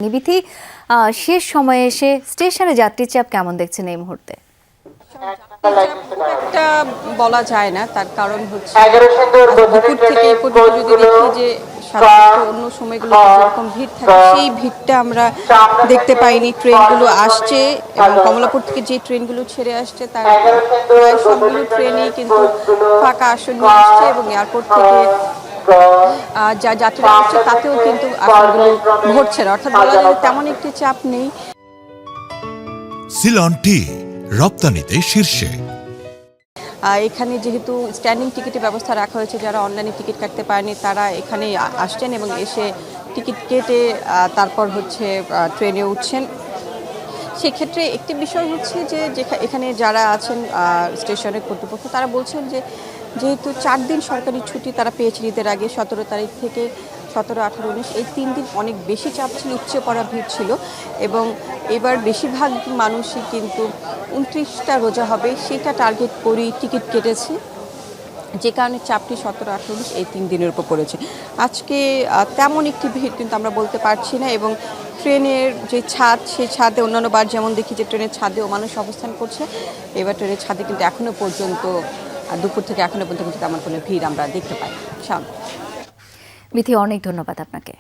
নিবিথি, শেষ সময়ে এসে স্টেশনে যাত্রীর চাপ কেমন দেখছেন এই মুহূর্তে? একটা বলা যায় না, তার কারণ হচ্ছে দুপুর থেকে এই পর্যন্ত যদি দেখি যে সাধারণত অন্য সময়গুলোতে যেরকম ভিড় থাকে সেই ভিড়টা আমরা দেখতে পাইনি। ট্রেনগুলো আসছে এবং কমলাপুর থেকে যে ট্রেনগুলো ছেড়ে আসছে তার প্রায় সবগুলো ট্রেনেই কিন্তু ফাঁকা আসন নিয়ে আসছে এবং এয়ারপোর্ট থেকে যা যাত্রীরা আসছে তাতেও কিন্তু আসনগুলো ভরছে না, অর্থাৎ বলা যায় তেমন একটি চাপ নেই। সিলন টি রপ্তানিতে শীর্ষে। এখানে যেহেতু স্ট্যান্ডিং টিকিটের ব্যবস্থা রাখা হয়েছে, যারা অনলাইনে টিকিট কাটতে পারেনি তারা এখানে আসছেন এবং এসে টিকিট কেটে তারপর হচ্ছে ট্রেনে উঠছেন। সেক্ষেত্রে একটি বিষয় হচ্ছে যে এখানে যারা আছেন স্টেশনের কর্তৃপক্ষ তারা বলছেন যে যেহেতু 4 দিন সরকারি ছুটি তারা পেয়েছেন ঈদের আগে, 17 তারিখ থেকে 17, 18, 19 এই 3 দিন অনেক বেশি চাপ ছিল, উপচে পড়া ভিড় ছিল এবং এবার বেশিরভাগ মানুষই কিন্তু 29টা রোজা হবে সেটা টার্গেট করেই টিকিট কেটেছে, যে কারণে চাপটি 17, 18, 19 এই 3 দিনের উপর পড়েছে। আজকে তেমন একটি ভিড় কিন্তু আমরা বলতে পারছি না এবং ট্রেনের যে ছাদ সেই ছাদে অন্যান্য বার যেমন দেখি যে ট্রেনের ছাদেও মানুষ অবস্থান করছে, এবার ট্রেনের ছাদে কিন্তু এখনও পর্যন্ত দুপুর থেকে এখনও পর্যন্ত তেমন কোনো ভিড় আমরা দেখতে পাই। মিথি, অনেক ধন্যবাদ আপনাকে।